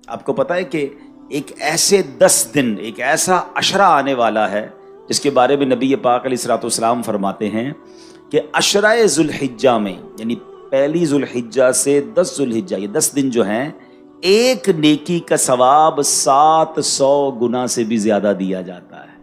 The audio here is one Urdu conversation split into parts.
آپ کو پتا ہے کہ ایک ایسے 10 دن، ایک ایسا عشرہ آنے والا ہے جس کے بارے میں نبی پاک علیہ الصلوۃ والسلام فرماتے ہیں کہ عشرہ ذوالحجہ میں، یعنی پہلی ذوالحجہ سے 10 ذوالحجہ، یہ 10 دن جو ہیں، ایک نیکی کا ثواب 700 گنا سے بھی زیادہ دیا جاتا ہے۔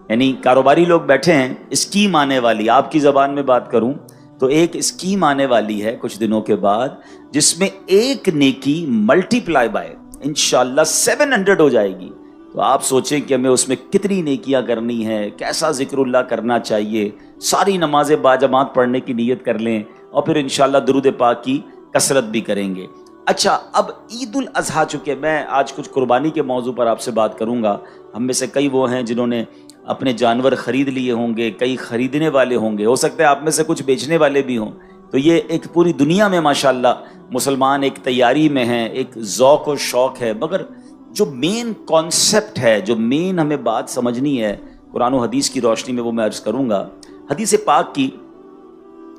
یعنی کاروباری لوگ بیٹھے ہیں، اسکیم آنے والی، آپ کی زبان میں بات کروں تو ایک اسکیم آنے والی ہے کچھ دنوں کے بعد، جس میں ایک نیکی ملٹی پلائی بائی انشاءاللہ 700 ہو جائے گی۔ تو آپ سوچیں کہ ہمیں اس میں کتنی نیکیاں کرنی ہے، کیسا ذکر اللہ کرنا چاہیے، ساری نمازیں باجماعت پڑھنے کی نیت کر لیں اور پھر انشاءاللہ درود پاک کی کثرت بھی کریں گے۔ اچھا، اب عید الاضحیٰ، چونکہ میں آج کچھ قربانی کے موضوع پر آپ سے بات کروں گا، ہم میں سے کئی وہ ہیں جنہوں نے اپنے جانور خرید لیے ہوں گے، کئی خریدنے والے ہوں گے، ہو سکتا ہے آپ میں سے کچھ بیچنے والے بھی ہوں۔ تو یہ ایک پوری دنیا میں ماشاءاللہ مسلمان ایک تیاری میں ہیں، ایک ذوق و شوق ہے، مگر جو مین کانسیپٹ ہے، جو مین ہمیں بات سمجھنی ہے قرآن و حدیث کی روشنی میں، وہ میں عرض کروں گا۔ حدیث پاک کی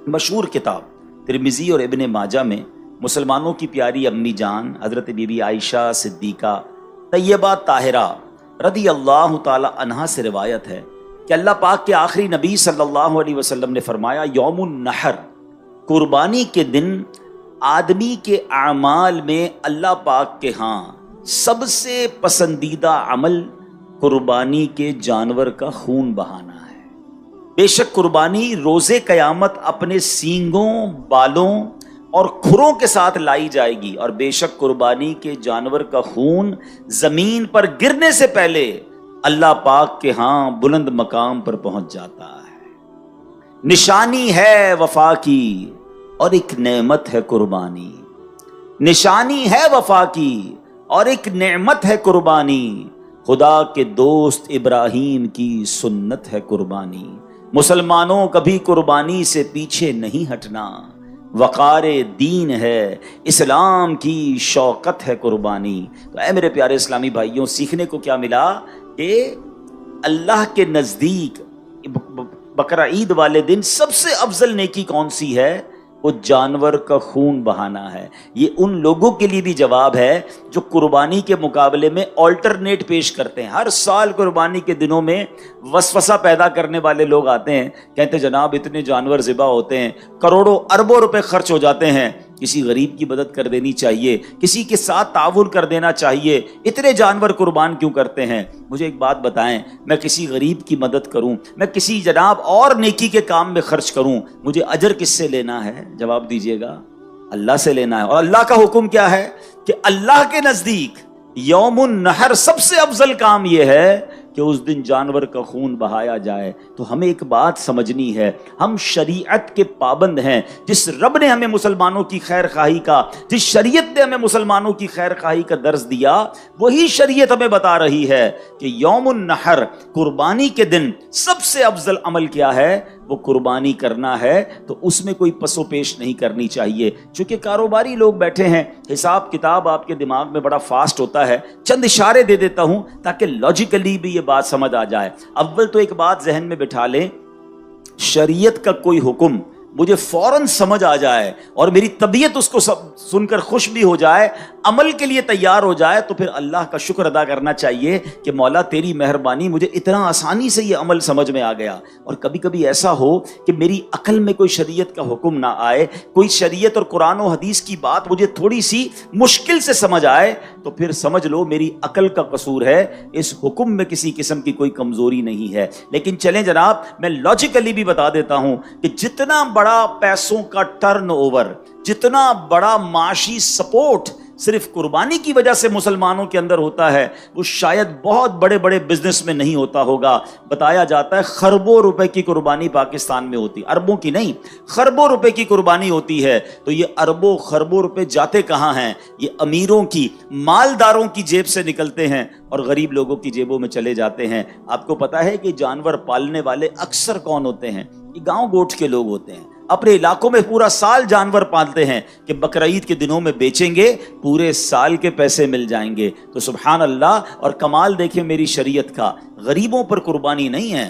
مشہور کتاب ترمذی اور ابن ماجہ میں مسلمانوں کی پیاری امی جان حضرت بی بی عائشہ صدیقہ طیبہ طاہرہ رضی اللہ تعالی عنہا سے روایت ہے کہ اللہ پاک کے آخری نبی صلی اللہ علیہ وسلم نے فرمایا، یوم النحر، قربانی کے دن آدمی کے اعمال میں اللہ پاک کے ہاں سب سے پسندیدہ عمل قربانی کے جانور کا خون بہانا ہے۔ بے شک قربانی روز قیامت اپنے سینگوں، بالوں اور کھروں کے ساتھ لائی جائے گی، اور بے شک قربانی کے جانور کا خون زمین پر گرنے سے پہلے اللہ پاک کے ہاں بلند مقام پر پہنچ جاتا ہے۔ نشانی ہے وفا کی اور ایک نعمت ہے قربانی، نشانی ہے وفا کی اور ایک نعمت ہے قربانی، خدا کے دوست ابراہیم کی سنت ہے قربانی، مسلمانوں کبھی قربانی سے پیچھے نہیں ہٹنا، وقار دین ہے، اسلام کی شوکت ہے قربانی۔ تو اے میرے پیارے اسلامی بھائیوں، سیکھنے کو کیا ملا کہ اللہ کے نزدیک بقرہ عید والے دن سب سے افضل نیکی کون سی ہے؟ وہ جانور کا خون بہانا ہے۔ یہ ان لوگوں کے لیے بھی جواب ہے جو قربانی کے مقابلے میں آلٹرنیٹ پیش کرتے ہیں۔ ہر سال قربانی کے دنوں میں وسوسہ پیدا کرنے والے لوگ آتے ہیں، کہتے ہیں جناب اتنے جانور ذبح ہوتے ہیں، کروڑوں اربوں روپے خرچ ہو جاتے ہیں، کسی غریب کی مدد کر دینی چاہیے، کسی کے ساتھ تعاون کر دینا چاہیے، اتنے جانور قربان کیوں کرتے ہیں؟ مجھے ایک بات بتائیں، میں کسی غریب کی مدد کروں، میں کسی جناب اور نیکی کے کام میں خرچ کروں، مجھے اجر کس سے لینا ہے؟ جواب دیجئے گا، اللہ سے لینا ہے۔ اور اللہ کا حکم کیا ہے کہ اللہ کے نزدیک یوم النحر سب سے افضل کام یہ ہے کہ اس دن جانور کا خون بہایا جائے۔ تو ہمیں ایک بات سمجھنی ہے، ہم شریعت کے پابند ہیں۔ جس رب نے ہمیں مسلمانوں کی خیر خواہی کا، جس شریعت نے ہمیں مسلمانوں کی خیر خواہی کا درس دیا، وہی شریعت ہمیں بتا رہی ہے کہ یوم النحر، قربانی کے دن سب سے افضل عمل کیا ہے؟ وہ قربانی کرنا ہے۔ تو اس میں کوئی پس و پیش نہیں کرنی چاہیے۔ چونکہ کاروباری لوگ بیٹھے ہیں، حساب کتاب آپ کے دماغ میں بڑا فاسٹ ہوتا ہے، چند اشارے دے دیتا ہوں تاکہ لاجیکلی بھی یہ بات سمجھ آ جائے۔ اول تو ایک بات ذہن میں بٹھا لیں، شریعت کا کوئی حکم مجھے فوراً سمجھ آ جائے اور میری طبیعت اس کو سن کر خوش بھی ہو جائے، عمل کے لیے تیار ہو جائے، تو پھر اللہ کا شکر ادا کرنا چاہیے کہ مولا تیری مہربانی، مجھے اتنا آسانی سے یہ عمل سمجھ میں آ گیا۔ اور کبھی کبھی ایسا ہو کہ میری عقل میں کوئی شریعت کا حکم نہ آئے، کوئی شریعت اور قرآن و حدیث کی بات مجھے تھوڑی سی مشکل سے سمجھ آئے، تو پھر سمجھ لو میری عقل کا قصور ہے، اس حکم میں کسی قسم کی کوئی کمزوری نہیں ہے۔ لیکن چلیں جناب، میں لاجیکلی بھی بتا دیتا ہوں کہ جتنا بڑا پیسوں کا ٹرن اوور، جتنا بڑا معاشی سپورٹ صرف قربانی کی وجہ سے مسلمانوں کے اندر ہوتا ہے، وہ شاید بہت بڑے بڑے بزنس میں نہیں ہوتا ہوگا۔ بتایا جاتا ہے خربوں روپے کی قربانی پاکستان میں ہوتی، اربوں کی نہیں، خربوں روپے کی قربانی ہوتی ہے۔ تو یہ اربوں خربوں روپے جاتے کہاں ہیں؟ یہ امیروں کی، مالداروں کی جیب سے نکلتے ہیں اور غریب لوگوں کی جیبوں میں چلے جاتے ہیں۔ آپ کو پتا ہے کہ جانور پالنے والے اکثر کون ہوتے ہیں؟ یہ گاؤں گوٹھ کے لوگ ہوتے ہیں، اپنے علاقوں میں پورا سال جانور پالتے ہیں کہ بقرہ عید کے دنوں میں بیچیں گے، پورے سال کے پیسے مل جائیں گے۔ تو سبحان اللہ، اور کمال دیکھیں میری شریعت کا، غریبوں پر قربانی نہیں ہے،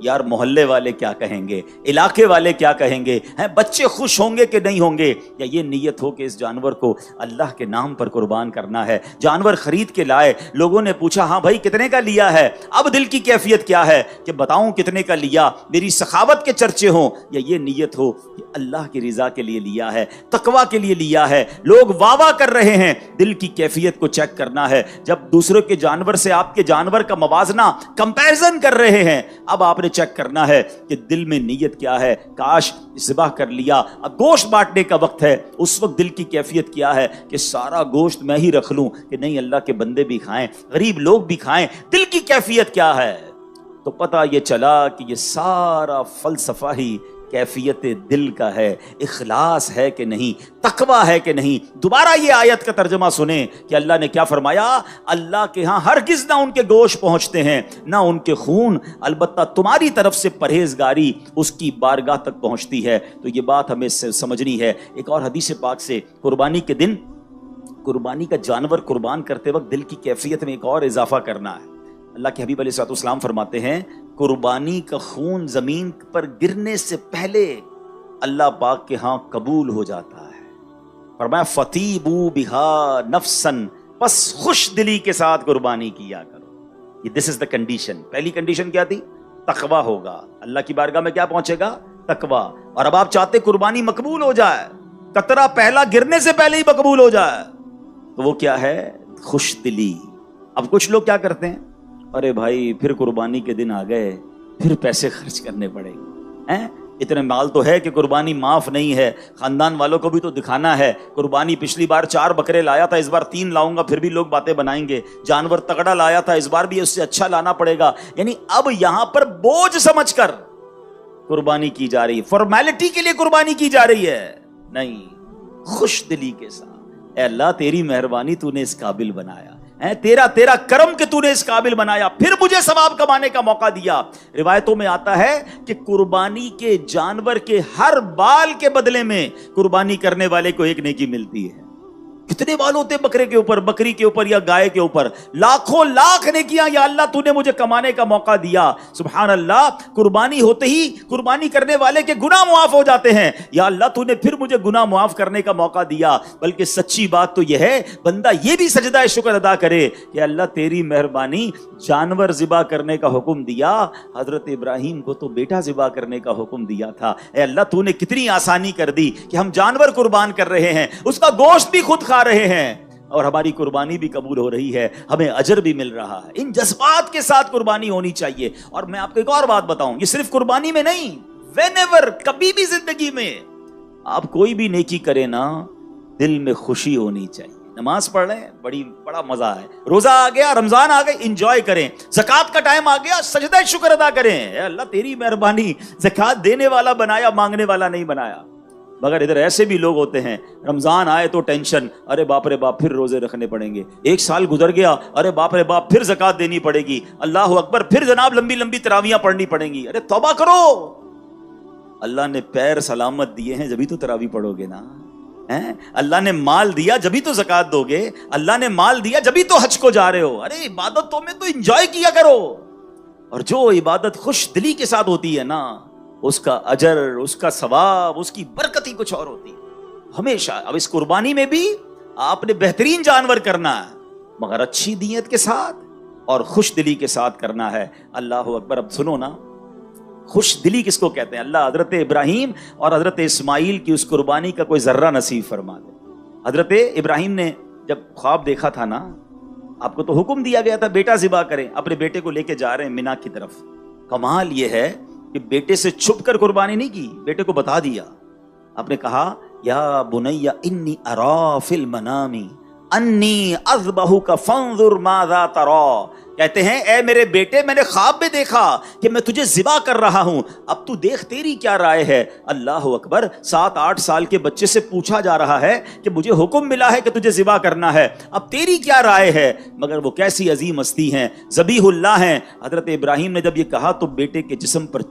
یار محلے والے کیا کہیں گے، علاقے والے کیا کہیں گے، بچے خوش ہوں گے کہ نہیں ہوں گے، یا یہ نیت ہو کہ اس جانور کو اللہ کے نام پر قربان کرنا ہے۔ جانور خرید کے لائے، لوگوں نے پوچھا ہاں بھائی کتنے کا لیا ہے، اب دل کی کیفیت کیا ہے کہ بتاؤں کتنے کا لیا، میری سخاوت کے چرچے ہوں، یا یہ نیت ہو کہ اللہ کی رضا کے لیے لیا ہے، تقویٰ کے لیے لیا ہے، لوگ واہ واہ کر رہے ہیں، دل کی کیفیت کو چیک کرنا ہے۔ جب دوسروں کے جانور سے آپ کے جانور کا موازنہ کمپیرزن کر رہے ہیں، اب آپ نے چیک کرنا ہے کہ دل میں نیت کیا ہے۔ کاش ذبح کر لیا، اب گوشت بانٹنے کا وقت ہے، اس وقت دل کی کیفیت کیا ہے کہ سارا گوشت میں ہی رکھ لوں کہ نہیں اللہ کے بندے بھی کھائیں، غریب لوگ بھی کھائیں، دل کی کیفیت کیا ہے؟ تو پتہ یہ چلا کہ یہ سارا فلسفہ ہی کیفیت دل کا ہے، اخلاص ہے کہ نہیں، تقویٰ ہے کہ نہیں۔ دوبارہ یہ آیت کا ترجمہ سنیں کہ اللہ نے کیا فرمایا، اللہ کے ہاں ہرگز نہ ان کے گوشت پہنچتے ہیں نہ ان کے خون، البتہ تمہاری طرف سے پرہیزگاری اس کی بارگاہ تک پہنچتی ہے۔ تو یہ بات ہمیں سمجھنی ہے۔ ایک اور حدیث پاک سے قربانی کے دن قربانی کا جانور قربان کرتے وقت دل کی کیفیت میں ایک اور اضافہ کرنا ہے۔ اللہ کے حبیب علیہ السلام فرماتے ہیں قربانی کا خون زمین پر گرنے سے پہلے اللہ پاک کے ہاں قبول ہو جاتا ہے۔ فرمایا فطیبوا بہا نفسن، پس خوش دلی کے ساتھ قربانی کیا کرو۔ یہ دس از دا کنڈیشن۔ پہلی کنڈیشن کیا تھی؟ تقویٰ ہوگا، اللہ کی بارگاہ میں کیا پہنچے گا؟ تقویٰ۔ اور اب آپ چاہتے قربانی مقبول ہو جائے، قطرہ پہلا گرنے سے پہلے ہی مقبول ہو جائے، تو وہ کیا ہے؟ خوش دلی۔ اب کچھ لوگ کیا کرتے ہیں، ارے بھائی پھر قربانی کے دن آ گئے، پھر پیسے خرچ کرنے پڑیں گے، اتنے مال تو ہے کہ قربانی معاف نہیں ہے، خاندان والوں کو بھی تو دکھانا ہے، قربانی پچھلی بار 4 بکرے لایا تھا، اس بار 3 لاؤں گا، پھر بھی لوگ باتیں بنائیں گے، جانور تگڑا لایا تھا، اس بار بھی اس سے اچھا لانا پڑے گا۔ یعنی اب یہاں پر بوجھ سمجھ کر قربانی کی جا رہی ہے، فارمیلٹی کے لیے قربانی کی جا رہی ہے، نہیں، خوش دلی کے ساتھ۔ اے اللہ تیری مہربانی، تو نے اس قابل بنایا، تیرا کرم کہ تو نے اس قابل بنایا، پھر مجھے ثواب کمانے کا موقع دیا۔ روایتوں میں آتا ہے کہ قربانی کے جانور کے ہر بال کے بدلے میں قربانی کرنے والے کو ایک نیکی ملتی ہے۔ کتنے بال ہوتے بکرے کے اوپر، بکری کے اوپر یا گائے کے اوپر؟ لاکھوں لاکھ نیکیاں، یا اللہ تو نے مجھے کمانے کا موقع دیا۔ سبحان اللہ، قربانی ہوتے ہی قربانی کرنے والے کے گناہ معاف ہو جاتے ہیں، یا اللہ تو نے پھر مجھے گناہ معاف کرنے کا موقع دیا۔ بلکہ سچی بات تو یہ ہے، بندہ یہ بھی سجدہ شکر ادا کرے کہ اللہ تیری مہربانی، جانور ذبح کرنے کا حکم دیا، حضرت ابراہیم کو تو بیٹا ذبح کرنے کا حکم دیا تھا، اے اللہ تو نے کتنی آسانی کر دی کہ ہم جانور قربان کر رہے ہیں، اس کا گوشت بھی خود کھا رہے ہیں، اور ہماری قربانی بھی قبول ہو رہی ہے، ہمیں اجر بھی مل رہا ہے۔ ان جذبات کے ساتھ قربانی ہونی چاہیے۔ اور میں آپ کو ایک اور بات بتاؤں، یہ صرف قربانی میں نہیں، whenever، کبھی بھی زندگی میں آپ کوئی بھی نیکی کریں نا، دل میں خوشی ہونی چاہیے۔ نماز پڑھ رہے ہیں، بڑا مزہ ہے، روزہ آ گیا، رمضان آ گئی، انجوائے کریں، زکوٰۃ کا ٹائم آ گیا، سجدہ شکر ادا کریں، اے اللہ تیری مہربانی، زکوٰۃ دینے والا بنایا، مانگنے والا نہیں بنایا۔ مگر ادھر ایسے بھی لوگ ہوتے ہیں، رمضان آئے تو ٹینشن، ارے باپ رے باپ پھر روزے رکھنے پڑیں گے، 1 سال گزر گیا، ارے باپ رے باپ پھر زکوٰۃ دینی پڑے گی، اللہ اکبر، پھر جناب لمبی لمبی تراویحاں پڑھنی پڑیں گی۔ ارے توبہ کرو، اللہ نے پیر سلامت دیے ہیں جبھی تو تراویح پڑھو گے نا، اللہ نے مال دیا جبھی تو زکوٰۃ دو گے، اللہ نے مال دیا جبھی تو حج کو جا رہے ہو۔ ارے عبادتوں میں تو انجوائے کیا کرو، اور جو عبادت خوش دلی کے ساتھ ہوتی ہے نا، اس کا اجر، اس کا ثواب، اس کی برکت ہی کچھ اور ہوتی ہے ہمیشہ۔ اب اس قربانی میں بھی آپ نے بہترین جانور کرنا ہے، مگر اچھی نیت کے ساتھ اور خوش دلی کے ساتھ کرنا ہے۔ اللہ اکبر۔ اب سنو نا، خوش دلی کس کو کہتے ہیں؟ اللہ حضرت ابراہیم اور حضرت اسماعیل کی اس قربانی کا کوئی ذرہ نصیب فرما دے۔ حضرت ابراہیم نے جب خواب دیکھا تھا نا، آپ کو تو حکم دیا گیا تھا بیٹا ذبح کریں، اپنے بیٹے کو لے کے جا رہے ہیں مینا کی طرف۔ کمال یہ ہے کہ بیٹے سے چھپ کر قربانی نہیں کی، بیٹے کو بتا دیا۔ آپ نے کہا یا بنی انی ارا فی المنام انی اذبحک فانظر ماذا تری، کہتے ہیں اے میرے بیٹے، میں نے خواب میں دیکھا کہ میں تجھے ذبح کر رہا ہوں، اب تو دیکھ تیری کیا رائے ہے۔ اللہ اکبر۔ 7-8 سال کے بچے سے پوچھا جا رہا ہے کہ مجھے حکم ملا ہے کہ تجھے ذبح کرنا ہے، اب تیری کیا رائے ہے؟ مگر وہ کیسی عظیم ہستی ہیں، ذبیح اللہ ہیں۔ حضرت ابراہیم نے جب یہ کہا تو بیٹے کے جسم پر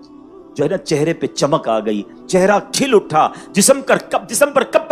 جو ہے نا چہرے پہ چمک آ گئی، چہرہ کھل اٹھا، جسم پر کپ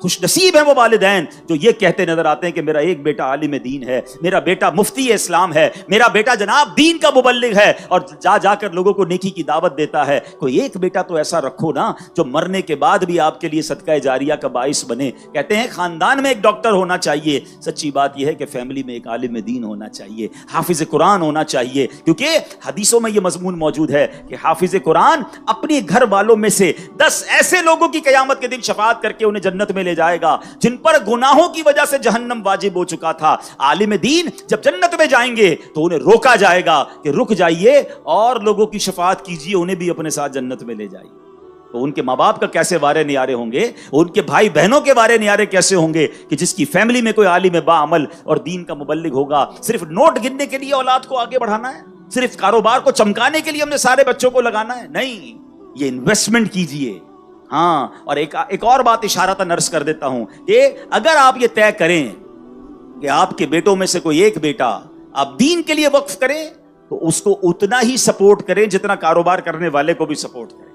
خوش نصیب ہیں وہ والدین جو یہ کہتے نظر آتے ہیں کہ میرا ایک بیٹا عالم دین ہے, میرا بیٹا مفتی اسلام ہے, میرا بیٹا جناب دین کا مبلغ ہے اور جا کر لوگوں کو نیکی کی دعوت دیتا ہے. کوئی ایک بیٹا تو ایسا رکھو نا جو مرنے کے بعد بھی آپ کے لیے صدقہ جاریہ کا باعث بنے. کہتے ہیں خاندان میں ایک ڈاکٹر ہونا چاہیے, سچی بات یہ ہے کہ فیملی میں ایک عالم دین ہونا چاہیے, حافظ قرآن ہونا چاہیے, کیونکہ حدیثوں میں یہ مضمون موجود ہے کہ حافظ قرآن اپنے گھر والوں میں سے 10 ایسے لوگوں کی قیامت کے دن شفاعت کر کے انہیں جنت میں لے جائے گا جن پر گناہوں کی وجہ سے جہنم واجب ہو چکا تھا. عالم دین جب جنت میں جائیں گے تو انہیں روکا جائے گا کہ رک جائیے اور لوگوں کی شفاعت کیجیے, انہیں بھی اپنے ساتھ جنت میں لے جائیے. تو ان کے ماں باپ کا کیسے وارے نیارے ہوں گے, ان کے بھائی بہنوں کے وارے نیارے کیسے ہوں گے کہ جس کی فیملی میں کوئی عالم با عمل اور دین کا مبلغ ہوگا. صرف نوٹ گننے کے لیے اولاد کو آگے بڑھانا ہے, صرف کاروبار کو چمکانے کے لیے ہم نے سارے بچوں کو لگانا ہے, نہیں, یہ انویسٹمنٹ کیجئے. ہاں, اور ایک اور بات اشارتاً عرض کر دیتا ہوں کہ اگر آپ یہ طے کریں کہ آپ کے بیٹوں میں سے کوئی ایک بیٹا آپ دین کے لیے وقف کریں تو اس کو اتنا ہی سپورٹ کریں جتنا کاروبار کرنے والے کو بھی سپورٹ کریں.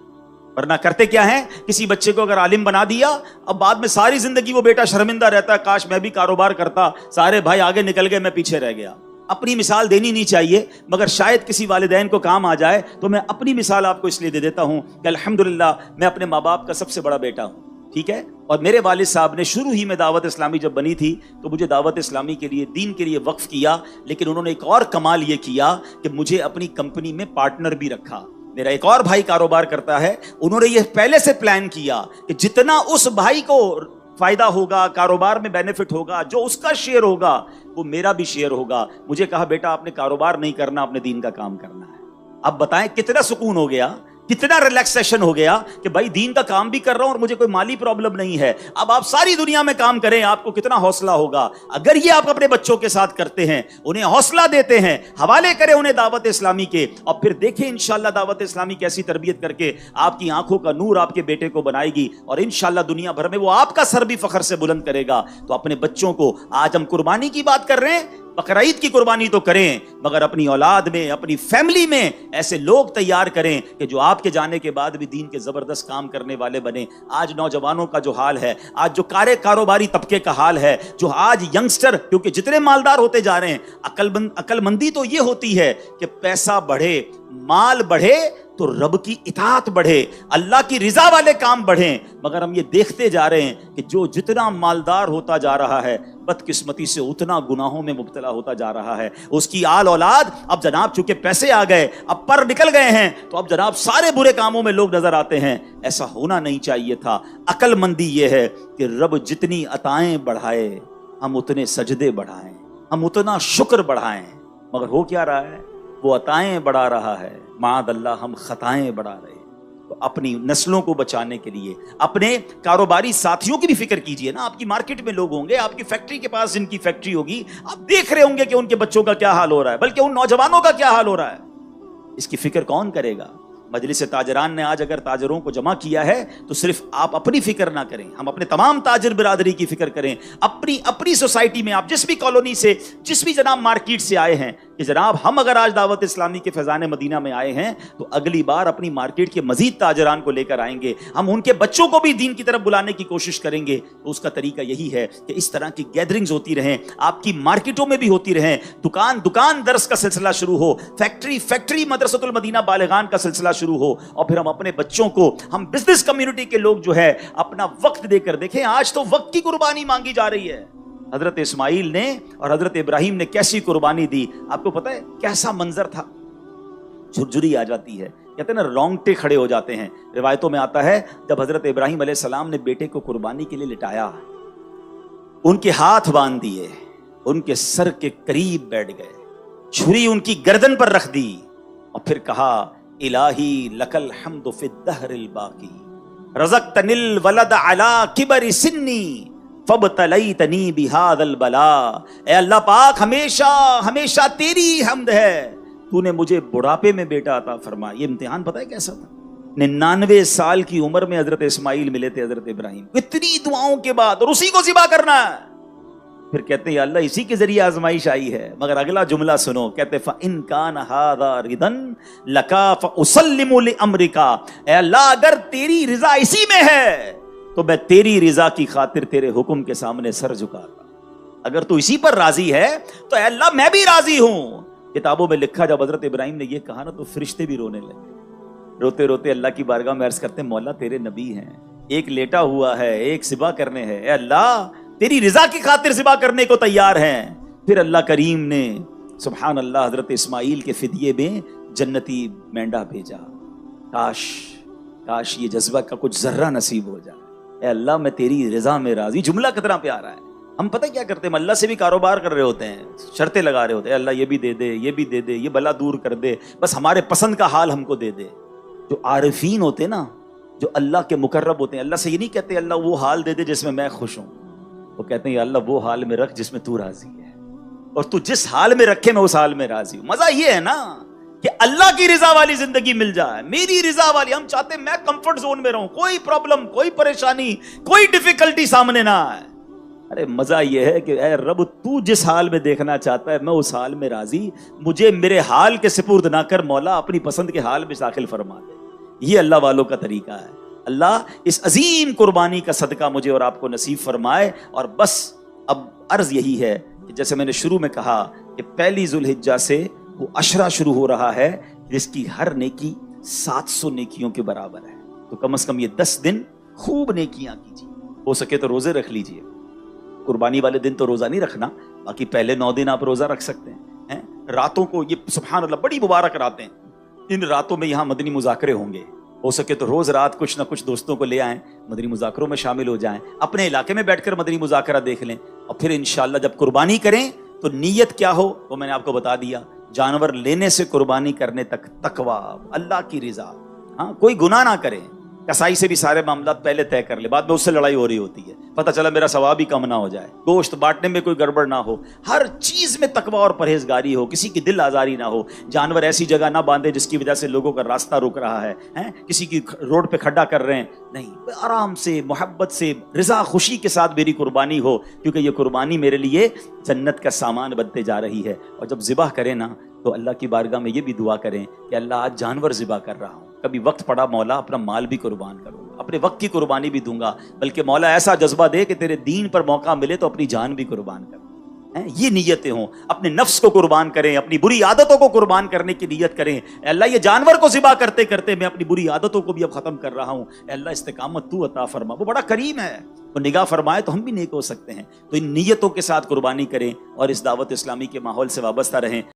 ورنہ کرتے کیا ہیں, کسی بچے کو اگر عالم بنا دیا, اب بعد میں ساری زندگی وہ بیٹا شرمندہ رہتا ہے, کاش میں بھی کاروبار کرتا, سارے بھائی آگے نکل گئے, میں پیچھے رہ گیا. اپنی مثال دینی نہیں چاہیے, مگر شاید کسی والدین کو کام آ جائے تو میں اپنی مثال آپ کو اس لیے دے دیتا ہوں کہ الحمدللہ میں اپنے ماں باپ کا سب سے بڑا بیٹا ہوں, ٹھیک ہے. اور میرے والد صاحب نے شروع ہی میں دعوت اسلامی جب بنی تھی تو مجھے دعوت اسلامی کے لیے, دین کے لیے وقف کیا, لیکن انہوں نے ایک اور کمال یہ کیا کہ مجھے اپنی کمپنی میں پارٹنر بھی رکھا. میرا ایک اور بھائی کاروبار کرتا ہے, انہوں نے یہ پہلے سے پلان کیا کہ جتنا اس بھائی کو فائدہ ہوگا, کاروبار میں بینیفٹ ہوگا, جو اس کا شیئر ہوگا وہ میرا بھی شیئر ہوگا. مجھے کہا بیٹا آپ نے کاروبار نہیں کرنا, اپنے دین کا کام کرنا ہے. اب بتائیں کتنا سکون ہو گیا, کتنا ریلیکسیشن ہو گیا کہ بھائی دین کا کام بھی کر رہا ہوں اور مجھے کوئی مالی پرابلم نہیں ہے. اب آپ ساری دنیا میں کام کریں, آپ کو کتنا حوصلہ ہوگا. اگر یہ آپ اپنے بچوں کے ساتھ کرتے ہیں, انہیں حوصلہ دیتے ہیں, حوالے کریں انہیں دعوت اسلامی کے, اور پھر دیکھیں انشاءاللہ دعوت اسلامی کیسی تربیت کر کے آپ کی آنکھوں کا نور آپ کے بیٹے کو بنائے گی, اور انشاءاللہ دنیا بھر میں وہ آپ کا سر بھی فخر سے بلند کرے گا. تو اپنے بچوں کو, آج ہم قربانی کی بات کر رہے ہیں, بقرعید کی قربانی تو کریں, مگر اپنی اولاد میں, اپنی فیملی میں ایسے لوگ تیار کریں کہ جو آپ کے جانے کے بعد بھی دین کے زبردست کام کرنے والے بنے. آج نوجوانوں کا جو حال ہے, آج جو کاروباری طبقے کا حال ہے, جو آج ینگسٹر, کیونکہ جتنے مالدار ہوتے جا رہے ہیں, عقل مندی تو یہ ہوتی ہے کہ پیسہ بڑھے, مال بڑھے تو رب کی اطاعت بڑھے, اللہ کی رضا والے کام بڑھیں. مگر ہم یہ دیکھتے جا رہے ہیں کہ جو جتنا مالدار ہوتا جا رہا ہے, بدقسمتی سے اتنا گناہوں میں مبتلا ہوتا جا رہا ہے. اس کی آل اولاد اب جناب چونکہ پیسے آ گئے, اب پر نکل گئے ہیں, تو اب جناب سارے برے کاموں میں لوگ نظر آتے ہیں. ایسا ہونا نہیں چاہیے تھا. عقل مندی یہ ہے کہ رب جتنی عطائیں بڑھائے ہم اتنے سجدے بڑھائیں, ہم اتنا شکر بڑھائیں. مگر ہو کیا رہا ہے, وہ عطائیں بڑھا رہا ہے, معاذ اللہ ہم خطائیں بڑھا رہے ہیں. تو اپنی نسلوں کو بچانے کے لیے اپنے کاروباری ساتھیوں کی بھی فکر کیجئے نا. آپ کی مارکیٹ میں لوگ ہوں گے, آپ کی فیکٹری کے پاس جن کی فیکٹری ہوگی, آپ دیکھ رہے ہوں گے کہ ان کے بچوں کا کیا حال ہو رہا ہے, بلکہ ان نوجوانوں کا کیا حال ہو رہا ہے. اس کی فکر کون کرے گا؟ مجلس تاجران نے آج اگر تاجروں کو جمع کیا ہے تو صرف آپ اپنی فکر نہ کریں, ہم اپنے تمام تاجر برادری کی فکر کریں. اپنی سوسائٹی میں آپ جس بھی کالونی سے, جس بھی جناب مارکیٹ سے آئے ہیں, کہ جناب ہم اگر آج دعوت اسلامی کے فیضان مدینہ میں آئے ہیں تو اگلی بار اپنی مارکیٹ کے مزید تاجران کو لے کر آئیں گے, ہم ان کے بچوں کو بھی دین کی طرف بلانے کی کوشش کریں گے. تو اس کا طریقہ یہی ہے کہ اس طرح کی گیدرنگز ہوتی رہیں, آپ کی مارکیٹوں میں بھی ہوتی رہیں, دکان درس کا سلسلہ شروع ہو, فیکٹری مدرسۃ المدینہ بالغان کا سلسلہ شروع ہو, اور پھر ہم اپنے بچوں کو, ہم بزنس کمیونٹی کے لوگ جو ہے اپنا وقت دے کر دیکھیں. آج تو وقت کی قربانی مانگی جا رہی ہے. حضرت اسماعیل نے اور حضرت ابراہیم نے کیسی قربانی دی, آپ کو پتہ ہے کیسا منظر تھا, جھرجھری آ جاتی ہے, کہتے ہیں نا رونگٹے کھڑے ہو جاتے ہیں. روایتوں میں آتا ہے جب حضرت ابراہیم علیہ السلام نے بیٹے کو قربانی کے لیے لٹایا, ان کے ہاتھ باندھ دیے, ان کے سر کے قریب بیٹھ گئے, چھری ان کی گردن پر رکھ دی, اور پھر کہا الہی لک الحمد فی الدہر الباقی رزقتنی الولد علی کبر سنی فابتلیتنی بہذا البلاء. اے اللہ پاک ہمیشہ تیری حمد ہے, تو نے مجھے بڑھاپے میں بیٹا عطا فرمایا. یہ امتحان پتہ ہے کیسا تھا, 99 سال کی عمر میں حضرت اسماعیل ملے تھے حضرت ابراہیم, اتنی دعاؤں کے بعد, اور اسی کو ذبح کرنا ہے. پھر کہتے ہیں یا اللہ اسی کے ذریعے آزمائش آئی ہے. مگر اگلا جملہ سنو, کہتے فَإِن كَانَ هَذَا رِضًا لَكَ فَأُسَلِّمُ لِأَمْرِكَ. اے اللہ اگر تیری رضا اسی میں ہے تو میں تیری رضا کی خاطر تیرے حکم کے سامنے سر جھکاتا. اگر تو اسی پر راضی ہے تو اے اللہ میں بھی راضی ہوں. کتابوں میں لکھا جب حضرت ابراہیم نے یہ کہا نا تو فرشتے بھی رونے لگے. روتے روتے اللہ کی بارگاہ میں عرض کرتے ہیں مولا تیرے نبی ہیں, ایک لیٹا ہوا ہے ایک ذبح کرنے ہے, اے اللہ تیری رضا کی خاطر ذبح کرنے کو تیار ہیں. پھر اللہ کریم نے سبحان اللہ حضرت اسماعیل کے فدیے میں جنتی مینڈا بھیجا. کاش یہ جذبہ کا کچھ ذرہ نصیب ہو جائے. اے اللہ میں تیری رضا میں راضی. جملہ کتنا پیارا ہے. ہم پتہ کیا کرتے ہیں, اللہ سے بھی کاروبار کر رہے ہوتے ہیں, شرطیں لگا رہے ہوتے ہیں, اللہ یہ بھی دے دے یہ بھی دے دے, یہ بلا دور کر دے, بس ہمارے پسند کا حال ہم کو دے دے. جو عارفین ہوتے نا, جو اللہ کے مقرب ہوتے ہیں, اللہ سے یہ نہیں کہتے اللہ وہ حال دے دے جس میں میں خوش ہوں. وہ کہتے ہیں اللہ وہ حال میں رکھ جس میں تو راضی ہے, اور تو جس حال میں رکھے میں اس حال میں راضی ہوں. مزہ یہ ہے نا کہ اللہ کی رضا والی زندگی مل جائے, میری رضا والی. ہم چاہتے ہیں میں کمفرٹ زون میں رہوں, کوئی پرابلم کوئی پریشانی کوئی ڈیفیکلٹی سامنے نہ آئے. ارے مزہ یہ ہے کہ اے رب تو جس حال میں دیکھنا چاہتا ہے میں اس حال میں راضی, مجھے میرے حال کے سپرد نہ کر مولا, اپنی پسند کے حال میں داخل فرما دے. یہ اللہ والوں کا طریقہ ہے. اللہ اس عظیم قربانی کا صدقہ مجھے اور آپ کو نصیب فرمائے. اور بس اب عرض یہی ہے کہ جیسے میں نے شروع میں کہا کہ پہلی ذوالحجہ سے وہ عشرہ شروع ہو رہا ہے جس کی ہر نیکی 700 نیکیوں کے برابر ہے. تو کم از کم یہ 10 دن خوب نیکیاں کیجیے. ہو سکے تو روزے رکھ لیجیے. قربانی والے دن تو روزہ نہیں رکھنا, باقی پہلے 9 دن آپ روزہ رکھ سکتے ہیں. راتوں کو یہ سبحان اللہ بڑی مبارک راتیں, ان راتوں میں یہاں مدنی مذاکرے ہوں گے. ہو سکے تو روز رات کچھ نہ کچھ دوستوں کو لے آئیں, مدنی مذاکروں میں شامل ہو جائیں, اپنے علاقے میں بیٹھ کر مدنی مذاکرہ دیکھ لیں. اور پھر انشاءاللہ جب قربانی کریں تو نیت کیا ہو وہ میں نے آپ کو بتا دیا. جانور لینے سے قربانی کرنے تک تقویٰ, اللہ کی رضا. ہاں کوئی گناہ نہ کرے. کسائی سے بھی سارے معاملات پہلے طے کر لے, بعد میں اس سے لڑائی ہو رہی ہوتی ہے, پتہ چلا میرا ثواب ہی کم نہ ہو جائے. گوشت بانٹنے میں کوئی گڑبڑ نہ ہو, ہر چیز میں تقویٰ اور پرہیزگاری ہو, کسی کی دل آزاری نہ ہو. جانور ایسی جگہ نہ باندھے جس کی وجہ سے لوگوں کا راستہ رک رہا ہے, کسی کی روڈ پہ کھڈا کر رہے ہیں. نہیں, آرام سے محبت سے رضا خوشی کے ساتھ میری قربانی ہو, کیونکہ یہ قربانی میرے لیے جنت کا سامان بنتے جا رہی ہے. اور جب ذبح کریں نا تو اللہ کی بارگاہ میں یہ بھی دعا کریں کہ اللہ آج جانور ذبح کر رہا ہوں, کبھی وقت پڑا مولا اپنا مال بھی قربان کروں, اپنے وقت کی قربانی بھی دوں گا, بلکہ مولا ایسا جذبہ دے کہ تیرے دین پر موقع ملے تو اپنی جان بھی قربان کروں. یہ نیتیں ہوں. اپنے نفس کو قربان کریں, اپنی بری عادتوں کو قربان کرنے کی نیت کریں. اے اللہ یہ جانور کو ذبح کرتے کرتے میں اپنی بری عادتوں کو بھی اب ختم کر رہا ہوں. اے اللہ استقامت تو عطا فرما. وہ بڑا کریم ہے, وہ نگاہ فرمائے تو ہم بھی نیک ہو سکتے ہیں. تو ان نیتوں کے ساتھ قربانی کریں اور اس دعوت اسلامی کے ماحول سے وابستہ رہیں.